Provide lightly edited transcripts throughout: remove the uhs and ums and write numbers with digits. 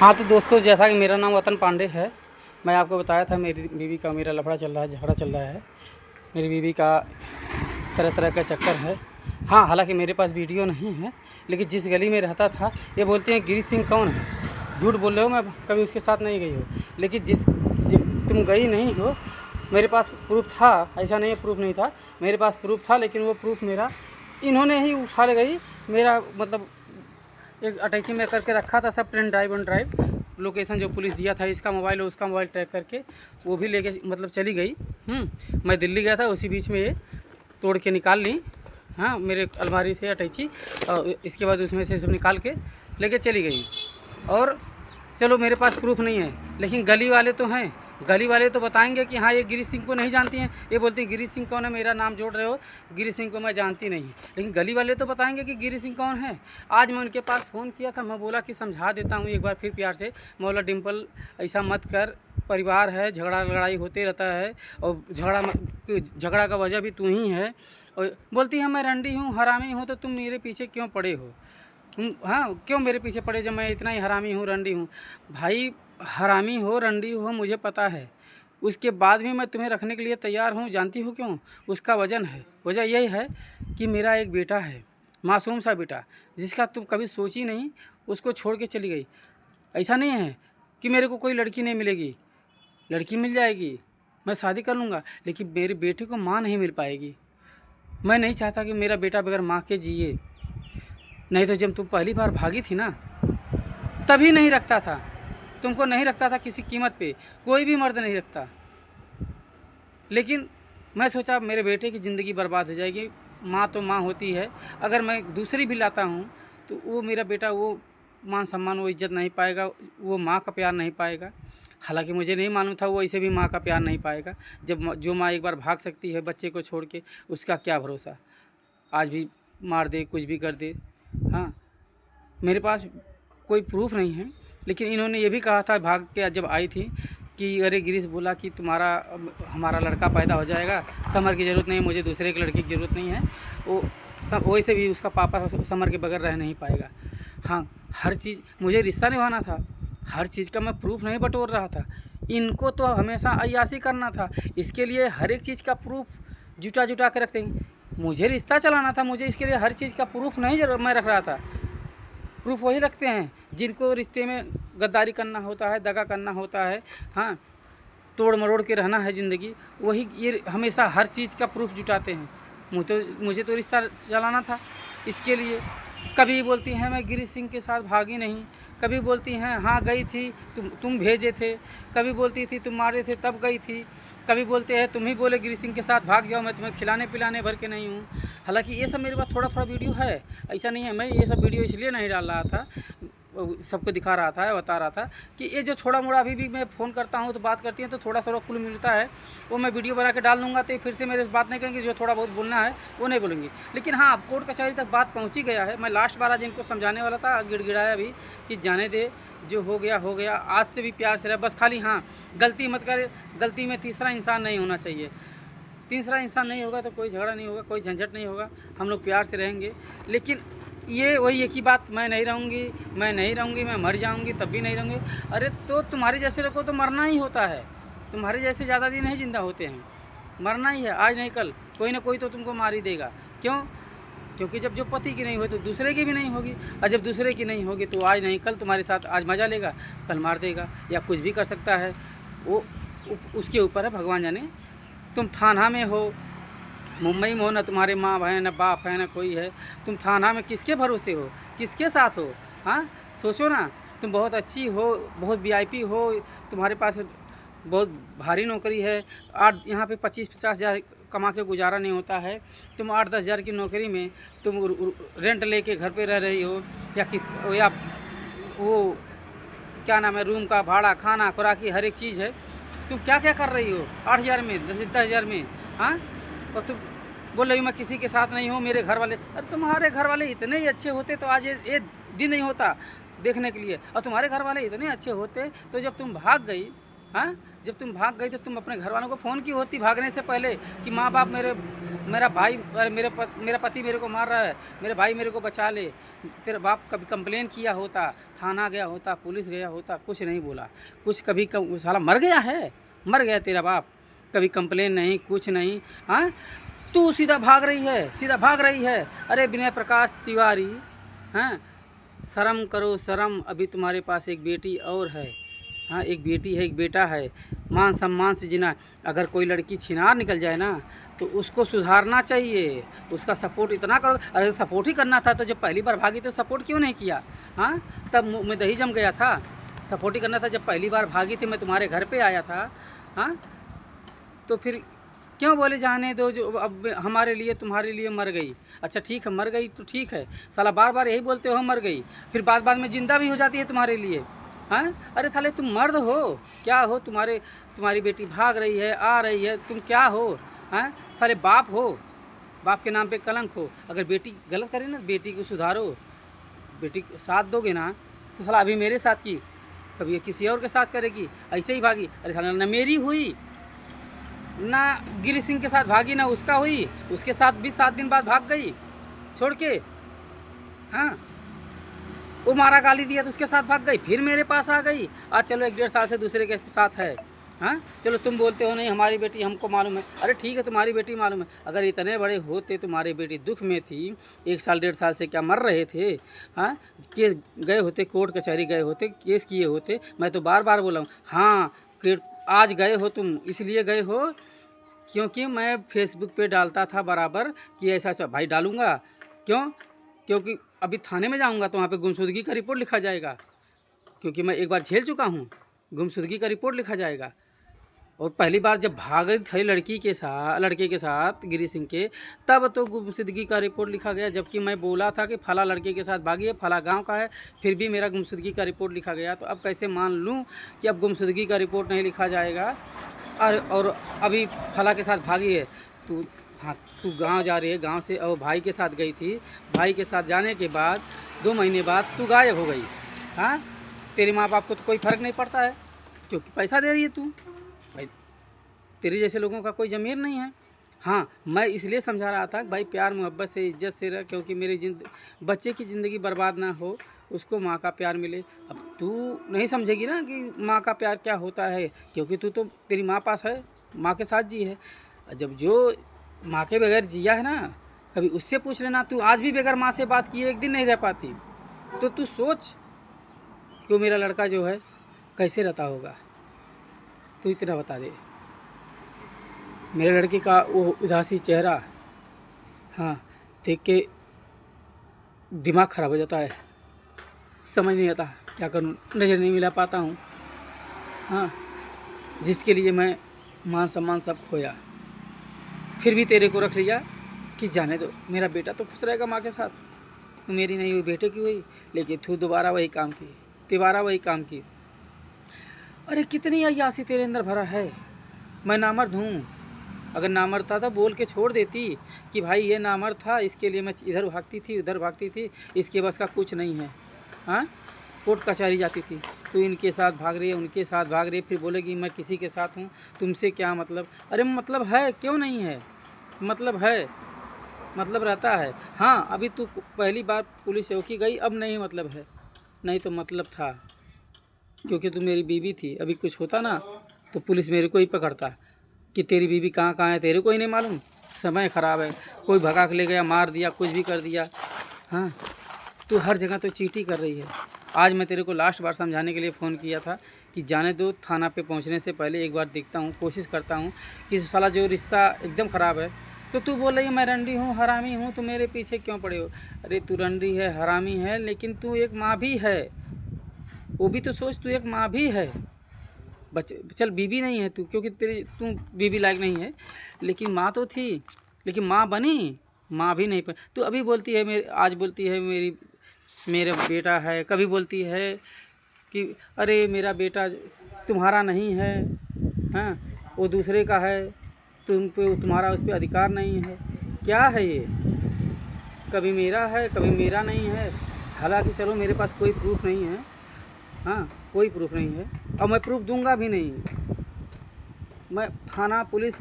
हाँ तो दोस्तों, जैसा कि मेरा नाम वतन पांडे है, मैं आपको बताया था मेरी बीवी का मेरा लफड़ा चल रहा है, झगड़ा चल रहा है। मेरी बीवी का तरह तरह का चक्कर है। हाँ, हालांकि मेरे पास वीडियो नहीं है, लेकिन जिस गली में रहता था, ये बोलते हैं गिरीश सिंह कौन है। झूठ बोल रहे हो, मैं कभी उसके साथ नहीं गई हो। लेकिन तुम गई नहीं हो, मेरे पास प्रूफ था। ऐसा नहीं है प्रूफ नहीं था, मेरे पास प्रूफ था, लेकिन वो प्रूफ मेरा इन्होंने ही उठा ले गई। मेरा मतलब एक अटैची में करके रखा था सब, पेन ड्राइव लोकेशन जो पुलिस दिया था, इसका मोबाइल और उसका मोबाइल ट्रैक करके वो भी लेके मतलब चली गई। मैं दिल्ली गया था, उसी बीच में ये तोड़ के निकाल ली। हाँ, मेरे अलमारी से अटैची, और इसके बाद उसमें से सब निकाल के लेके चली गई। और चलो, मेरे पास प्रूफ नहीं है, लेकिन गली वाले तो हैं। गली वाले तो बताएंगे कि हाँ, ये गिरीश सिंह को नहीं जानती हैं। ये बोलती हैं गिरीश सिंह कौन है, मेरा नाम जोड़ रहे हो, गिरीश सिंह को मैं जानती नहीं। लेकिन गली वाले तो बताएंगे कि गिरीश सिंह कौन है। आज मैं उनके पास फ़ोन किया था, मैं बोला कि समझा देता हूँ एक बार फिर प्यार से, मैं बोला डिम्पल ऐसा मत कर, परिवार है, झगड़ा लड़ाई होते रहता है, और झगड़ा का वजह भी तू ही है। और बोलती है मैं रंडी हूँ, हरामी हूँ, तो तुम मेरे पीछे क्यों पड़े हो? हाँ, क्यों मेरे पीछे पड़े जब मैं इतना ही हरामी हूँ, रंडी हूँ? भाई, हरामी हो, रंडी हो, मुझे पता है। उसके बाद भी मैं तुम्हें रखने के लिए तैयार हूँ। जानती हो क्यों? उसका वजन है। वजह यही है कि मेरा एक बेटा है, मासूम सा बेटा, जिसका तुम कभी सोची नहीं, उसको छोड़ के चली गई। ऐसा नहीं है कि मेरे को कोई लड़की नहीं मिलेगी, लड़की मिल जाएगी, मैं शादी कर लूँगा, लेकिन मेरे बेटे को माँ नहीं मिल पाएगी। मैं नहीं चाहता कि मेरा बेटा बगैर माँ के जिए। नहीं तो जब तुम पहली बार भागी थी ना, तभी नहीं रखता था, तुमको नहीं रखता था किसी कीमत पे, कोई भी मर्द नहीं रखता। लेकिन मैं सोचा मेरे बेटे की ज़िंदगी बर्बाद हो जाएगी। माँ तो माँ होती है, अगर मैं दूसरी भी लाता हूँ तो वो मेरा बेटा वो मान सम्मान, वो इज्जत नहीं पाएगा, वो माँ का प्यार नहीं पाएगा। हालांकि मुझे नहीं मालूम था वो ऐसे भी माँ का प्यार नहीं पाएगा। जब जो माँ एक बार भाग सकती है बच्चे को छोड़ के, उसका क्या भरोसा, आज भी मार दे, कुछ भी कर दे। हाँ, मेरे पास कोई प्रूफ नहीं है, लेकिन इन्होंने ये भी कहा था भाग के जब आई थी कि अरे गिरीश बोला कि हमारा लड़का पैदा हो जाएगा, समर की ज़रूरत नहीं है, मुझे दूसरे की लड़की की ज़रूरत नहीं है। वो वैसे भी उसका पापा समर के बगैर रह नहीं पाएगा। हाँ, हर चीज़ मुझे रिश्ता निभाना था, हर चीज़ का मैं प्रूफ नहीं बटोर रहा था। इनको तो हमेशा अय्याशी करना था, इसके लिए हर एक चीज़ का प्रूफ जुटा जुटा के रखते हैं। मुझे रिश्ता चलाना था, मुझे इसके लिए हर चीज़ का प्रूफ नहीं मैं रख रहा था। प्रूफ वही रखते हैं जिनको रिश्ते में गद्दारी करना होता है, दगा करना होता है, हाँ, तोड़ मरोड़ के रहना है ज़िंदगी, वही ये हमेशा हर चीज़ का प्रूफ जुटाते हैं। मुझे तो रिश्ता चलाना था, इसके लिए कभी बोलती हैं मैं गिरीश सिंह के साथ भागी नहीं, कभी बोलती हैं हाँ गई थी, तुम भेजे थे, कभी बोलती थी तुम मारे थे तब गई थी, कभी बोलते हैं तुम ही बोले गिरीश सिंह के साथ भाग जाओ, मैं तुम्हें खिलाने पिलाने भर के नहीं हूँ। हालांकि ये सब मेरे पास थोड़ा थोड़ा वीडियो है, ऐसा नहीं है। मैं ये सब वीडियो इसलिए नहीं डाल रहा था, सबको दिखा रहा था, बता रहा था कि ये जो छोड़ा मोड़ा अभी भी मैं फ़ोन करता हूँ तो बात करती हैं तो थोड़ा थोड़ा कुल मिलता है, वो मैं वीडियो बना के डाल लूँगा, तो फिर से मेरे बात नहीं करेंगे, जो थोड़ा बहुत बोलना है वो नहीं बोलेंगे। लेकिन हाँ, अब कोर्ट कचहरी तक बात पहुँच ही गया है। मैं लास्ट बार आज इनको समझाने वाला था, गिड़गिड़ाया भी कि जाने दे, जो हो गया हो गया, आज से भी प्यार से रह, बस खाली हाँ गलती मत करे। गलती में तीसरा इंसान नहीं होना चाहिए, तीसरा इंसान नहीं होगा तो कोई झगड़ा नहीं होगा, कोई झंझट नहीं होगा, हम लोग प्यार से रहेंगे। लेकिन ये वही एक ही बात, मैं नहीं रहूँगी, मैं नहीं रहूँगी, मैं मर जाऊँगी तब भी नहीं रहूँगी। अरे तो तुम्हारे जैसे लोगों को तो मरना ही होता है, तुम्हारे जैसे ज़्यादा दिन नहीं जिंदा होते हैं, मरना ही है, आज नहीं कल कोई ना कोई तो तुमको मार ही देगा। क्यों? क्योंकि जब जो पति की नहीं हो तो दूसरे की भी नहीं होगी, और जब दूसरे की नहीं होगी तो आज नहीं कल तुम्हारे साथ, आज मज़ा लेगा कल मार देगा, या कुछ भी कर सकता है। वो उसके ऊपर है, भगवान जाने। तुम थाना में हो, मुंबई में हो, ना तुम्हारे माँ है, ना बाप है, ना कोई है, तुम थाना में किसके भरोसे हो, किसके साथ हो? हाँ, सोचो ना, तुम बहुत अच्छी हो, बहुत वीआईपी हो, तुम्हारे पास बहुत भारी नौकरी है, यहाँ पे 25-50 हज़ार कमा के गुजारा नहीं होता है, तुम 8-10 हज़ार की नौकरी में तुम रेंट लेके घर पे रह रही हो, या वो क्या नाम है, रूम का भाड़ा, खाना खुराकी हर एक चीज़ है, तुम क्या क्या कर रही हो 8 हज़ार में, 10 हज़ार में? हाँ, और तुम बोल रही हो मैं किसी के साथ नहीं हूँ, मेरे घर वाले, अरे तुम्हारे घर वाले इतने ही अच्छे होते तो आज ये दिन नहीं होता देखने के लिए। और तुम्हारे घर वाले इतने अच्छे होते तो जब तुम भाग गई, हाँ, जब तुम भाग गई तो तुम अपने घर वालों को फ़ोन की होती भागने से पहले कि माँ बाप मेरे मेरा भाई, अरे मेरा पति मेरे को मार रहा है, मेरे भाई मेरे को बचा ले। तेरा बाप कभी कंप्लेन किया होता, थाना गया होता, पुलिस गया होता, कुछ नहीं बोला। कुछ कभी साला मर गया है, मर गया तेरा बाप, कभी कंप्लेन नहीं, कुछ नहीं। हाँ, तू सीधा भाग रही है, सीधा भाग रही है। अरे विनय प्रकाश तिवारी, हाँ, शर्म करो शर्म, अभी तुम्हारे पास एक बेटी और है। हाँ, एक बेटी है, एक बेटा है, मान सम्मान से जीना। अगर कोई लड़की छिनार निकल जाए ना तो उसको सुधारना चाहिए, उसका सपोर्ट इतना करो। अरे सपोर्ट ही करना था तो जब पहली बार भागी तो सपोर्ट क्यों नहीं किया? हाँ, तब मुँह में दही जम गया था। सपोर्ट ही करना था, जब पहली बार भागी थी, मैं तुम्हारे घर पे आया था। हाँ, तो फिर क्यों बोले जाने दो, जो अब हमारे लिए तुम्हारे लिए मर गई। अच्छा ठीक है, मर गई तो ठीक है, साला बार बार यही बोलते हो मर गई, फिर बाद में ज़िंदा भी हो जाती है तुम्हारे लिए। हाँ, अरे साले तुम मर्द हो क्या हो? तुम्हारी बेटी भाग रही है, आ रही है, तुम क्या हो? हाँ, साले बाप हो, बाप के नाम पे कलंक हो। अगर बेटी गलत करे ना, बेटी को सुधारो, बेटी को साथ दोगे ना, तो साला अभी मेरे साथ की, कभी किसी और के साथ करेगी, ऐसे ही भागी। अरे साला ना मेरी हुई ना गिरी सिंह के साथ भागी, ना उसका हुई, उसके साथ भी 7 दिन बाद भाग गई छोड़ के। हाँ, वो मारा गाली दिया तो उसके साथ भाग गई, फिर मेरे पास आ गई। आज चलो 1-1.5 साल से दूसरे के साथ है। हाँ, चलो तुम बोलते हो नहीं हमारी बेटी, हमको मालूम है। अरे ठीक है, तुम्हारी बेटी मालूम है, अगर इतने बड़े होते, तुम्हारी बेटी दुख में थी, 1 साल 1.5 साल से क्या मर रहे थे? हाँ, केस गए होते, कोर्ट कचहरी गए होते, केस किए होते। मैं तो बार बार बोला हूँ। हाँ, आज गए हो तुम, इसलिए गए हो क्योंकि मैं फेसबुक पे डालता था बराबर कि ऐसा ऐसा। भाई डालूँगा क्यों? क्योंकि अभी थाने में जाऊँगा तो वहाँ पे गुमशुदगी का रिपोर्ट लिखा जाएगा, क्योंकि मैं एक बार झेल चुका हूँ, गुमशुदगी का रिपोर्ट लिखा जाएगा। और पहली बार जब भागे थे लड़के के साथ गिरी सिंह के, तब तो गुमशुदगी का रिपोर्ट लिखा गया, जबकि मैं बोला था कि फला लड़के के साथ भागी है, फला गांव का है, फिर भी मेरा गुमशुदगी का रिपोर्ट लिखा गया। तो अब कैसे मान लूं कि अब गुमशुदगी का रिपोर्ट नहीं लिखा जाएगा और अभी फला के साथ भागी है? तू, हाँ, तू गांव जा रही है, गांव से और भाई के साथ गई थी, भाई के साथ जाने के बाद 2 महीने बाद तू गायब हो गई। हाँ, तेरे माँ बाप को तो कोई फ़र्क नहीं पड़ता है, क्योंकि पैसा दे रही है तू। भाई तेरे जैसे लोगों का कोई ज़मीर नहीं है। हाँ, मैं इसलिए समझा रहा था कि भाई प्यार मोहब्बत से, इज्जत से रह, क्योंकि मेरी बच्चे की ज़िंदगी बर्बाद ना हो, उसको माँ का प्यार मिले। अब तू नहीं समझेगी ना कि माँ का प्यार क्या होता है, क्योंकि तू तो तेरी माँ पास है, माँ के साथ जी है। जब जो माँ के बगैर जिया है ना, कभी उससे पूछ लेना। तू आज भी बगैर माँ से बात किए एक दिन नहीं रह पाती, तो तू सोच कि मेरा लड़का जो है कैसे रहता होगा। तू इतना बता दे, मेरे लड़के का वो उदासी चेहरा, हाँ, देख के दिमाग ख़राब हो जाता है, समझ नहीं आता क्या करूँ, नज़र नहीं मिला पाता हूँ। हाँ, जिसके लिए मैं मान सम्मान सब खोया, फिर भी तेरे को रख लिया कि जाने दो, मेरा बेटा तो खुश रहेगा माँ के साथ। तू मेरी नहीं हुई, बेटे की हुई, लेकिन तू दोबारा वही काम की, तिबारा वही काम की। अरे कितनी अय्यासी तेरे अंदर भरा है। मैं नामर्द हूँ, अगर नामर्द था तो बोल के छोड़ देती कि भाई ये नामर्द था, इसके लिए मैं इधर भागती थी, उधर भागती थी, इसके बस का कुछ नहीं है। हाँ, कोर्ट कचहरी जाती थी, तो इनके साथ भाग रही है, उनके साथ भाग रही है, फिर बोलेगी मैं किसी के साथ हूँ, तुमसे क्या मतलब? अरे मतलब है, क्यों नहीं है? मतलब है, मतलब रहता है। हाँ, अभी तू पहली बार पुलिस चौकी गई, अब नहीं मतलब है, नहीं तो मतलब था, क्योंकि तू मेरी बीवी थी। अभी कुछ होता ना तो पुलिस मेरे को ही पकड़ता कि तेरी बीवी कहाँ है, तेरे को ही नहीं मालूम, समय ख़राब है, कोई भगा के ले गया, मार दिया, कुछ भी कर दिया। हाँ, तू हर जगह तो चीटी कर रही है। आज मैं तेरे को लास्ट बार समझाने के लिए फ़ोन किया था कि जाने दो, थाना पे पहुंचने से पहले एक बार देखता हूं, कोशिश करता हूं कि साला जो रिश्ता एकदम ख़राब है। तो तू बोल रही है मैं रंडी हूँ, हरामी हूँ, तो मेरे पीछे क्यों पड़े हो? अरे तू रंडी है, हरामी है, लेकिन तू एक माँ भी है, वो भी तो सोच, तू एक माँ भी है। चल बीवी नहीं है तू, क्योंकि तू बीवी लायक नहीं है, लेकिन माँ तो थी, लेकिन माँ बनी, माँ भी नहीं बनी। तू अभी बोलती है आज बोलती है मेरा बेटा है, कभी बोलती है कि अरे मेरा बेटा तुम्हारा नहीं है, हाँ, वो दूसरे का है, तुम्हारा उस पर अधिकार नहीं है। क्या है ये? कभी मेरा है, कभी मेरा नहीं है। हालांकि चलो मेरे पास कोई प्रूफ नहीं है, हाँ, कोई प्रूफ नहीं है, और मैं प्रूफ दूंगा भी नहीं। मैं थाना पुलिस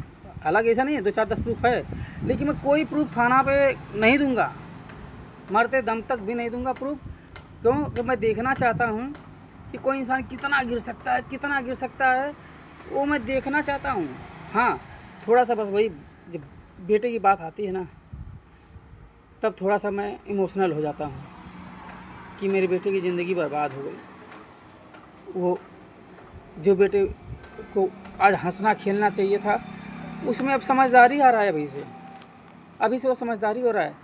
हालांकि ऐसा नहीं है 2-4-10 प्रूफ है, लेकिन मैं कोई प्रूफ थाना पे नहीं दूंगा, मरते दम तक भी नहीं दूंगा प्रूफ। क्यों? कि मैं देखना चाहता हूँ कि कोई इंसान कितना गिर सकता है, कितना गिर सकता है, वो मैं देखना चाहता हूँ। हाँ, थोड़ा सा बस वही जब बेटे की बात आती है ना, तब थोड़ा सा मैं इमोशनल हो जाता हूँ कि मेरे बेटे की ज़िंदगी बर्बाद हो गई। वो जो बेटे को आज हंसना खेलना चाहिए था, उसमें अब समझदारी आ रहा है। अभी से वो समझदारी हो रहा है,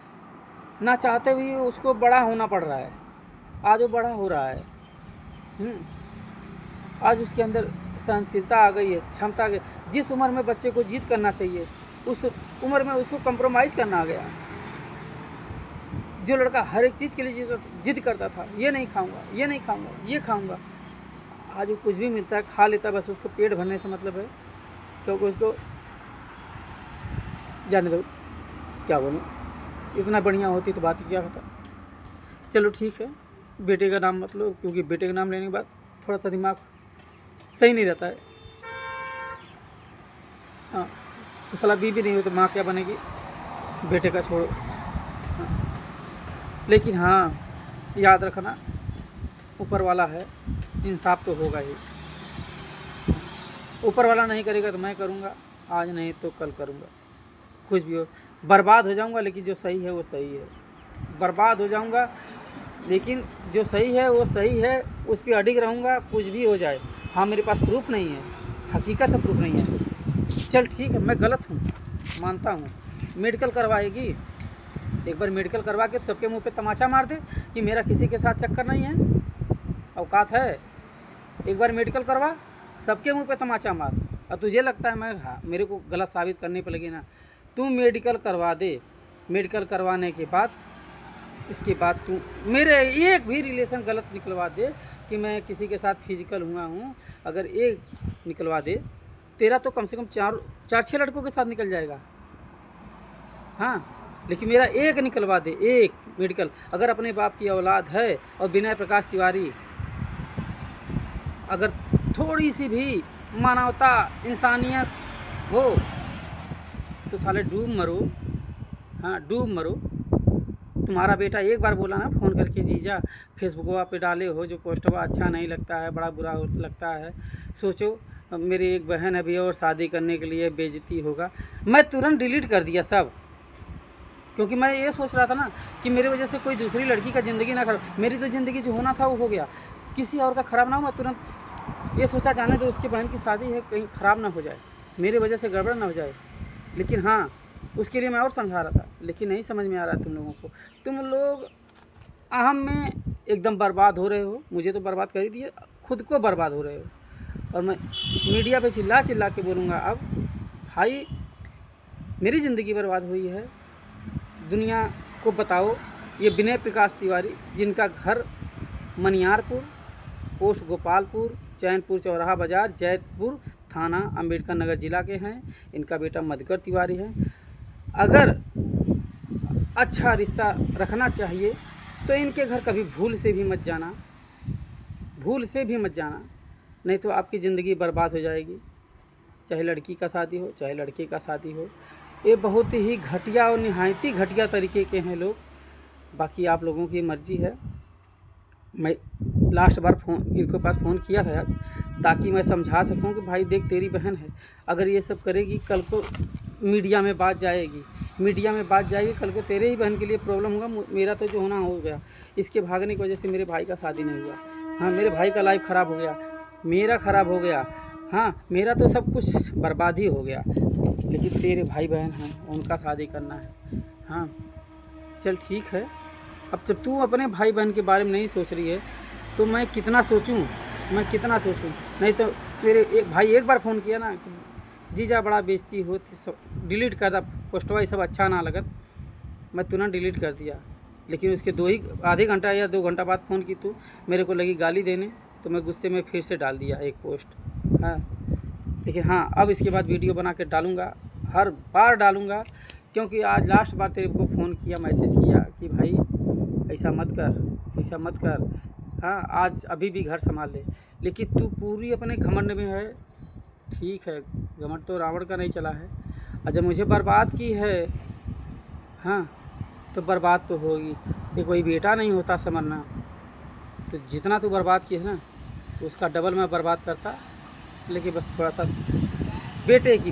ना चाहते हुए उसको बड़ा होना पड़ रहा है। आज वो बड़ा हो रहा है। आज उसके अंदर सहनशीलता आ गई है, क्षमता आ गई। जिस उम्र में बच्चे को जिद करना चाहिए, उस उम्र में उसको कंप्रोमाइज़ करना आ गया। जो लड़का हर एक चीज़ के लिए जिद करता था, ये नहीं खाऊंगा, ये नहीं खाऊंगा, ये खाऊंगा, आज वो कुछ भी मिलता है खा लेता, बस उसको पेट भरने से मतलब है। क्योंकि उसको जाने दो, क्या बोलूँ, इतना बढ़िया होती तो बात क्या होता। चलो ठीक है, बेटे का नाम मतलब, क्योंकि बेटे का नाम लेने के बाद थोड़ा सा दिमाग सही नहीं रहता है। हाँ, तो साला बीवी नहीं हो तो माँ क्या बनेगी, बेटे का छोड़ो। लेकिन हाँ, याद रखना, ऊपर वाला है, इंसाफ तो होगा ही। ऊपर वाला नहीं करेगा तो मैं करूँगा, आज नहीं तो कल करूँगा। कुछ भी हो, बर्बाद हो जाऊँगा, लेकिन जो सही है वो सही है। बर्बाद हो जाऊँगा, लेकिन जो सही है वो सही है, उस पर अडिग रहूँगा, कुछ भी हो जाए। हाँ, मेरे पास प्रूफ नहीं है, हकीकत है, प्रूफ नहीं है। चल ठीक है, मैं गलत हूँ, मानता हूँ। मेडिकल करवाएगी, एक बार मेडिकल करवा के सबके मुंह पे तमाचा मार दे कि मेरा किसी के साथ चक्कर नहीं है, औकात है। एक बार मेडिकल करवा, सबके मुंह पे तमाचा मार। और तुझे लगता है मेरे को गलत साबित करने पर लगी ना, तू मेडिकल करवा दे। मेडिकल करवाने के बाद, इसके बाद तू मेरे एक भी रिलेशन गलत निकलवा दे कि मैं किसी के साथ फिजिकल हुआ हूँ, अगर एक निकलवा दे, तेरा तो कम से कम 4-6 लड़कों के साथ निकल जाएगा। हाँ, लेकिन मेरा एक निकलवा दे, एक मेडिकल। अगर अपने बाप की औलाद है और विनय प्रकाश तिवारी, अगर थोड़ी सी भी मानवता, इंसानियत हो, तो साले डूब मरो। हाँ, डूब मरो। तुम्हारा बेटा एक बार बोला ना फ़ोन करके, जीजा फेसबुकवा पे डाले हो जो पोस्टवा अच्छा नहीं लगता है, बड़ा बुरा लगता है, सोचो मेरी एक बहन अभी और शादी करने के लिए बेइज्जती होगा। मैं तुरंत डिलीट कर दिया सब, क्योंकि मैं ये सोच रहा था ना कि मेरी वजह से कोई दूसरी लड़की का ज़िंदगी ना खराब। मेरी तो ज़िंदगी जो होना था वो हो गया, किसी और का ख़राब ना हो। मैं तुरंत ये सोचा, जाने दो, उसकी बहन की शादी है, कहीं ख़राब ना हो जाए, मेरी वजह से गड़बड़ ना हो जाए। लेकिन हाँ, उसके लिए मैं और समझा रहा था, लेकिन नहीं समझ में आ रहा तुम लोगों को। तुम लोग अहम में एकदम बर्बाद हो रहे हो। मुझे तो बर्बाद कर ही दिए, खुद को बर्बाद हो रहे हो। और मैं मीडिया पे चिल्ला चिल्ला के बोलूँगा, अब भाई मेरी ज़िंदगी बर्बाद हुई है, दुनिया को बताओ। ये विनय प्रकाश तिवारी, जिनका घर मनियारपुर, पोस्ट गोपालपुर, चैनपुर चौराहा बाज़ार, जैतपुर थाना, अम्बेडकर नगर ज़िला के हैं। इनका बेटा मधुकर तिवारी है। अगर अच्छा रिश्ता रखना चाहिए तो इनके घर कभी भूल से भी मत जाना, भूल से भी मत जाना, नहीं तो आपकी ज़िंदगी बर्बाद हो जाएगी। चाहे लड़की का शादी हो, चाहे लड़के का शादी हो। ये बहुत ही घटिया और निहायत ही घटिया तरीके के हैं लोग। बाकी आप लोगों की मर्ज़ी है। मैं लास्ट बार इनके पास फ़ोन किया था यार, ताकि मैं समझा सकूं कि भाई देख, तेरी बहन है, अगर ये सब करेगी कल को मीडिया में बात जाएगी, मीडिया में बात जाएगी, कल को तेरे ही बहन के लिए प्रॉब्लम होगा। मेरा तो जो होना हो गया, इसके भागने की वजह से मेरे भाई का शादी नहीं हुआ। हाँ, मेरे भाई का लाइफ ख़राब हो गया, मेरा ख़राब हो गया। हाँ, मेरा तो सब कुछ बर्बाद ही हो गया, लेकिन तेरे भाई बहन हैं, उनका शादी करना है। हाँ, चल ठीक है। अब जब तू अपने भाई बहन के बारे में नहीं सोच रही है तो मैं कितना सोचूं, मैं कितना सोचूं। नहीं तो मेरे एक भाई एक बार फ़ोन किया ना कि जीजा बड़ा बेइज्जती होती, सब डिलीट कर दा, पोस्टवा ये सब अच्छा ना लगत। मैं तुरंत डिलीट कर दिया। लेकिन उसके आधे घंटा या 2 घंटा बाद फ़ोन की तू, मेरे को लगी गाली देने, तो मैं गुस्से में फिर से डाल दिया एक पोस्ट। हाँ, लेकिन हाँ, अब इसके बाद वीडियो बना के डालूँगा, हर बार डालूँगा। क्योंकि आज लास्ट बार तेरे को फ़ोन किया, मैसेज किया कि भाई ऐसा मत कर, ऐसा मत कर। हाँ, आज अभी भी घर संभाल ले। लेकिन तू पूरी अपने घमंड में है। ठीक है, घमंड तो रावण का नहीं चला है। और जब मुझे बर्बाद की है, हाँ, तो बर्बाद तो होगी। ये कोई बेटा नहीं होता समझना। तो जितना तू बर्बाद की है ना, उसका डबल मैं बर्बाद करता, लेकिन बस थोड़ा सा बेटे की बात